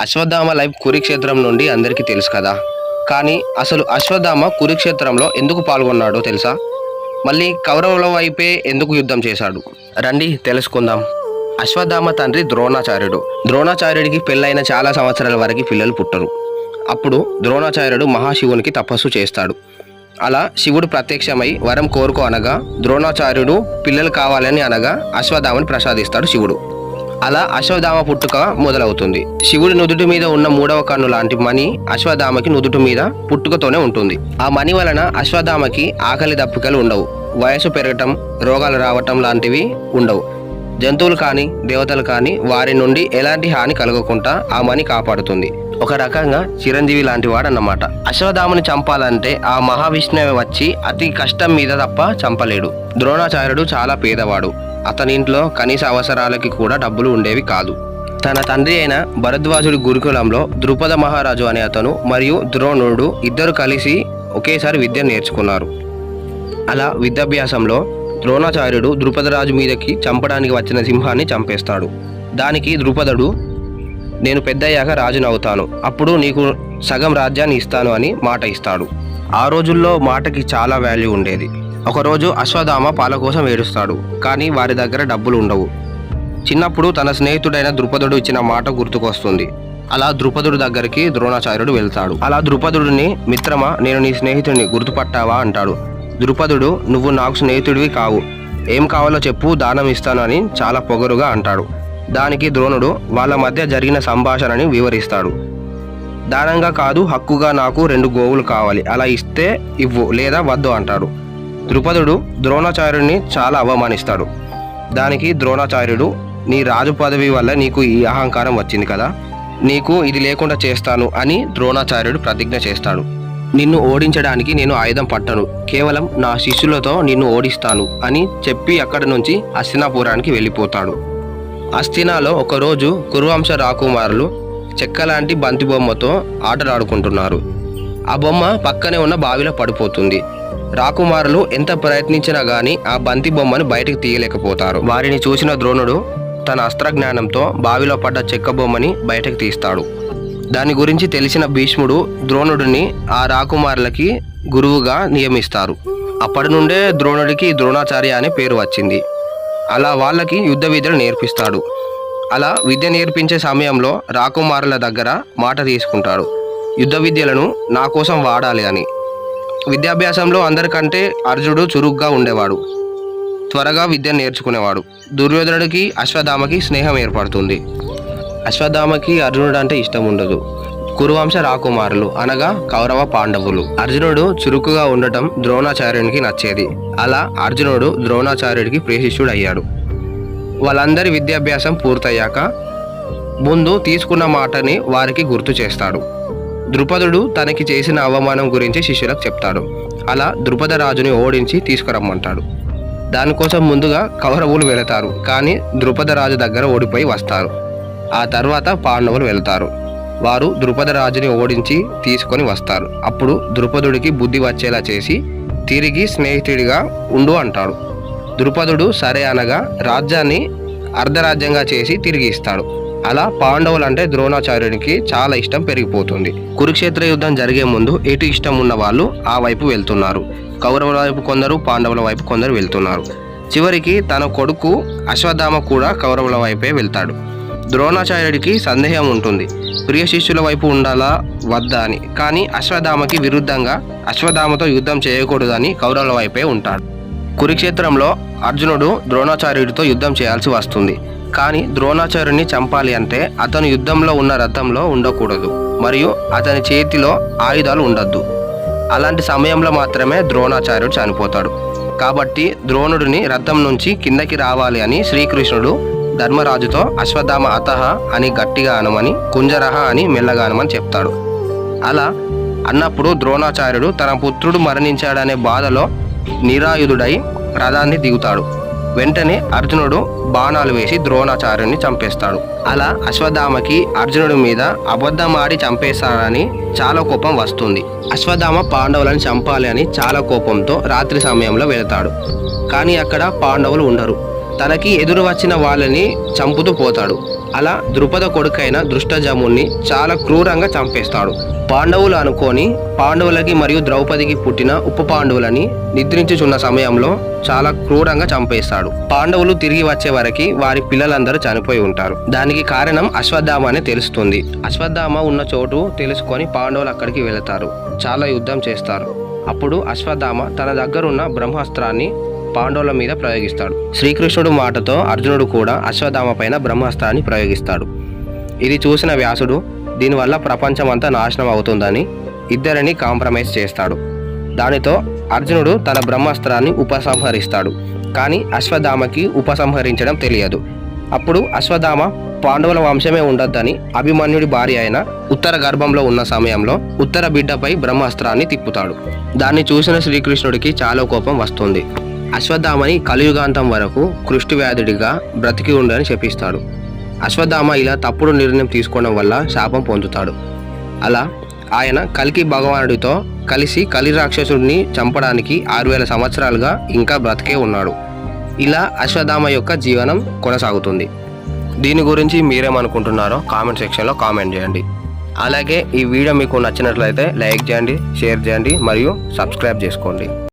Ashwatthama life కురుక్షేత్రం నుండి అందరికీ తెలుసు కదా. కానీ అసలు అశ్వత్థామ కురుక్షేత్రంలో ఎందుకు పాల్గొన్నాడో తెలుసా? మళ్ళీ కౌరవుల వైపే ఎందుకు యుద్ధం చేశాడు? రండి తెలుసుకుందాం. అశ్వత్థామ తండ్రి ద్రోణాచార్యుడు. ద్రోణాచార్యుడికి పెళ్ళైన చాలా సంవత్సరాల వరకు పిల్లలు పుట్టరు. అప్పుడు ద్రోణాచార్యుడు మహాశివునికి తపస్సు చేస్తాడు. అలా శివుడు ప్రత్యక్షమై వరం కోరుకో అనగా ద్రోణాచార్యుడు పిల్లలు కావాలని అనగా అశ్వత్థామని ప్రసాదిస్తాడు శివుడు. అలా అశ్వత్థామ పుట్టుక మొదలవుతుంది. శివుడి నుదుటి మీద ఉన్న మూడవ కన్ను లాంటి మణి అశ్వత్థామకి నుదుటి మీద పుట్టుకతోనే ఉంటుంది. ఆ మణి వలన అశ్వత్థామకి ఆకలి దప్పికలు ఉండవు, వయసు పెరగటం, రోగాలు రావటం లాంటివి ఉండవు. జంతువులు కానీ దేవతలు కానీ వారి నుండి ఎలాంటి హాని కలగకుండా ఆ మణి కాపాడుతుంది. ఒక రకంగా చిరంజీవి లాంటి వాడు అన్నమాట. అశ్వత్థామని చంపాలంటే ఆ మహావిష్ణువే వచ్చి అతి కష్టం మీద తప్ప చంపలేడు. ద్రోణాచార్యుడు చాలా పేదవాడు. అతని ఇంట్లో కనీస అవసరాలకి కూడా డబ్బులు ఉండేవి కాదు. తన తండ్రి అయిన భరద్వాజుడి గురుకులంలో ద్రుపద మహారాజు అనే అతను మరియు ద్రోణుడు ఇద్దరు కలిసి ఒకేసారి విద్య నేర్చుకున్నారు. అలా విద్యాభ్యాసంలో ద్రోణాచార్యుడు ద్రుపదరాజు మీదకి చంపడానికి వచ్చిన సింహాన్ని చంపేస్తాడు. దానికి ద్రుపదుడు, నేను పెద్దయ్యాక రాజునవుతాను, అప్పుడు నీకు సగం రాజ్యాన్ని ఇస్తాను అని మాట ఇస్తాడు. ఆ రోజుల్లో మాటకి చాలా వాల్యూ ఉండేది. ఒకరోజు అశ్వత్థామ పాల కోసం ఏడుస్తాడు. కానీ వారి దగ్గర డబ్బులు ఉండవు. చిన్నప్పుడు తన స్నేహితుడైన ద్రుపదుడు ఇచ్చిన మాట గుర్తుకొస్తుంది. అలా ద్రుపదుడి దగ్గరికి ద్రోణాచార్యుడు వెళ్తాడు. అలా ద్రుపదుడిని, మిత్రమా, నేను నీ స్నేహితుడిని గుర్తుపట్టావా అంటాడు. ద్రుపదుడు, నువ్వు నాకు స్నేహితుడివి కావు, ఏం కావాలో చెప్పు, దానం ఇస్తాను అని చాలా పొగరుగా అంటాడు. దానికి ద్రోణుడు వాళ్ళ మధ్య జరిగిన సంభాషణని వివరిస్తాడు. దానంగా కాదు, హక్కుగా నాకు 2 గోవులు కావాలి, అలా ఇస్తే ఇవ్వు లేదా వద్దు అంటాడు. ద్రుపదుడు ద్రోణాచార్యుడిని చాలా అవమానిస్తాడు. దానికి ద్రోణాచార్యుడు, నీ రాజు పదవి వల్ల నీకు ఈ అహంకారం వచ్చింది కదా, నీకు ఇది లేకుండా చేస్తాను అని ద్రోణాచార్యుడు ప్రతిజ్ఞ చేస్తాడు. నిన్ను ఓడించడానికి నేను ఆయుధం పట్టను, కేవలం నా శిష్యులతో నిన్ను ఓడిస్తాను అని చెప్పి అక్కడి నుంచి హస్తినాపురానికి వెళ్ళిపోతాడు. హస్తినాలో ఒకరోజు కురువంశ రాకుమారులు చెక్కలాంటి బంతి బొమ్మతో ఆటలాడుకుంటున్నారు. ఆ బొమ్మ పక్కనే ఉన్న బావిలో పడిపోతుంది. రాకుమారులు ఎంత ప్రయత్నించినా గానీ ఆ బంతి బొమ్మను బయటకు తీయలేకపోతారు. వారిని చూసిన ద్రోణుడు తన అస్త్రజ్ఞానంతో బావిలో పడ్డ చెక్క బొమ్మని బయటకు తీస్తాడు. దాని గురించి తెలిసిన భీష్ముడు ద్రోణుడిని ఆ రాకుమారులకి గురువుగా నియమిస్తారు. అప్పటి నుండే ద్రోణుడికి ద్రోణాచార్య అనే పేరు వచ్చింది. అలా వాళ్ళకి యుద్ధ విద్యలు నేర్పిస్తాడు. అలా విద్య నేర్పించే సమయంలో రాకుమారుల దగ్గర మాట తీసుకుంటాడు, యుద్ధ విద్యలను నా కోసం వాడాలి అని. విద్యాభ్యాసంలో అందరికంటే అర్జునుడు చురుగ్గా ఉండేవాడు, త్వరగా విద్య నేర్చుకునేవాడు. దుర్యోధనుడికి అశ్వత్థామకి స్నేహం ఏర్పడుతుంది. అశ్వత్థామకి అర్జునుడు అంటే ఇష్టం ఉండదు. కురువంశ రాకుమారులు అనగా కౌరవ పాండవులు. అర్జునుడు చురుకుగా ఉండటం ద్రోణాచార్యునికి నచ్చేది. అలా అర్జునుడు ద్రోణాచార్యుడికి ప్రియశిష్యుడు అయ్యాడు. వాళ్ళందరి విద్యాభ్యాసం పూర్తయ్యాక ముందు తీసుకున్న మాటని వారికి గుర్తు చేస్తాడు. ద్రుపదుడు తనకి చేసిన అవమానం గురించి శిష్యులకు చెప్తాడు. అలా ద్రుపదరాజుని ఓడించి తీసుకురమ్మంటాడు. దానికోసం ముందుగా కౌరవులు వెళతారు, కానీ ద్రుపదరాజు దగ్గర ఓడిపోయి వస్తారు. ఆ తర్వాత పాండవులు వెళ్తారు. వారు ద్రుపదరాజుని ఓడించి తీసుకొని వస్తారు. అప్పుడు ద్రుపదుడికి బుద్ధి వచ్చేలా చేసి తిరిగి స్నేహితుడిగా ఉండు అంటాడు. ద్రుపదుడు సరే అనగా రాజ్యాన్ని అర్ధరాజ్యంగా చేసి తిరిగి ఇస్తాడు. అలా పాండవులంటే ద్రోణాచార్యునికి చాలా ఇష్టం పెరిగిపోతుంది. కురుక్షేత్ర యుద్ధం జరిగే ముందు ఎటు ఇష్టం ఉన్న వాళ్ళు ఆ వైపు వెళ్తున్నారు. కౌరవుల వైపు కొందరు, పాండవుల వైపు కొందరు వెళ్తున్నారు. చివరికి తన కొడుకు అశ్వత్థామ కూడా కౌరవుల వైపే వెళ్తాడు. ద్రోణాచార్యుడికి సందేహం ఉంటుంది, ప్రియ శిష్యుల వైపు ఉండాలా వద్దా అని. కానీ అశ్వత్థామకి విరుద్ధంగా అశ్వత్థామతో యుద్ధం చేయకూడదని కౌరవుల వైపే ఉంటాడు. కురుక్షేత్రంలో అర్జునుడు ద్రోణాచార్యుడితో యుద్ధం చేయాల్సి వస్తుంది. కానీ ద్రోణాచార్యుడిని చంపాలి అంటే అతను యుద్ధంలో ఉన్న రథంలో ఉండకూడదు మరియు అతని చేతిలో ఆయుధాలు ఉండద్దు. అలాంటి సమయంలో మాత్రమే ద్రోణాచార్యుడు చనిపోతాడు. కాబట్టి ద్రోణుడిని రథం నుంచి కిందకి రావాలి అని శ్రీకృష్ణుడు ధర్మరాజుతో అశ్వత్థామ అతహ అని గట్టిగా అనమని, కుంజరహ అని మెల్లగా అనమని చెప్తాడు. అలా అన్నప్పుడు ద్రోణాచార్యుడు తన పుత్రుడు మరణించాడనే బాధలో నిరాయుధుడై రథాన్ని దిగుతాడు. వెంటనే అర్జునుడు బాణాలు వేసి ద్రోణాచార్యుని చంపేస్తాడు. అలా అశ్వత్థామకి అర్జునుడి మీద అబద్ధం ఆడి చంపేస్తాడని చాలా కోపం వస్తుంది. అశ్వత్థామ పాండవులను చంపాలి అని చాలా కోపంతో రాత్రి సమయంలో వెళతాడు. కానీ అక్కడ పాండవులు ఉండరు. తనకి ఎదురు వచ్చిన వాళ్ళని చంపుతూ పోతాడు. అలా ద్రుపద కొడుకైన దృష్టజముణ్ణి చాలా క్రూరంగా చంపేస్తాడు. పాండవులు అనుకొని పాండవులకి మరియు ద్రౌపదికి పుట్టిన ఉప పాండవులని నిద్రించుచున్న సమయంలో చాలా క్రూరంగా చంపేస్తాడు. పాండవులు తిరిగి వచ్చే వరకు వారి పిల్లలందరూ చనిపోయి ఉంటారు. దానికి కారణం అశ్వత్థామ అని తెలుస్తుంది. అశ్వత్థామ ఉన్న చోటు తెలుసుకొని పాండవులు అక్కడికి వెళతారు. చాలా యుద్ధం చేస్తారు. అప్పుడు అశ్వత్థామ తన దగ్గరున్న బ్రహ్మాస్త్రాన్ని పాండవుల మీద ప్రయోగిస్తాడు. శ్రీకృష్ణుడు మాటతో అర్జునుడు కూడా అశ్వత్థామ పైన బ్రహ్మాస్త్రాన్ని ప్రయోగిస్తాడు. ఇది చూసిన వ్యాసుడు దీనివల్ల ప్రపంచం అంతా నాశనం అవుతుందని ఇద్దరిని కాంప్రమైజ్ చేస్తాడు. దానితో అర్జునుడు తన బ్రహ్మాస్త్రాన్ని ఉపసంహరిస్తాడు. కానీ అశ్వత్థామకి ఉపసంహరించడం తెలియదు. అప్పుడు అశ్వత్థామ పాండవుల వంశమే ఉండొద్దని అభిమన్యుడి భార్య అయిన ఉత్తర గర్భంలో ఉన్న సమయంలో ఉత్తర బిడ్డపై బ్రహ్మాస్త్రాన్ని తిప్పుతాడు. దాన్ని చూసిన శ్రీకృష్ణుడికి చాలా కోపం వస్తుంది. అశ్వత్థామని కలియుగాంతం వరకు కుష్ఠవ్యాధుడిగా బ్రతికి ఉండని శపిస్తాడు. అశ్వత్థామ ఇలా తప్పుడు నిర్ణయం తీసుకోవడం వల్ల శాపం పొందుతాడు. అలా ఆయన కల్కి భగవానుడితో కలిసి కలి రాక్షసుడిని చంపడానికి 6000 సంవత్సరాలుగా ఇంకా బ్రతికే ఉన్నాడు. ఇలా అశ్వత్థామ యొక్క జీవనం కొనసాగుతుంది. దీని గురించి మీరేమనుకుంటున్నారో కామెంట్ సెక్షన్లో కామెంట్ చేయండి. అలాగే ఈ వీడియో మీకు నచ్చినట్లయితే లైక్ చేయండి, షేర్ చేయండి మరియు సబ్స్క్రైబ్ చేసుకోండి.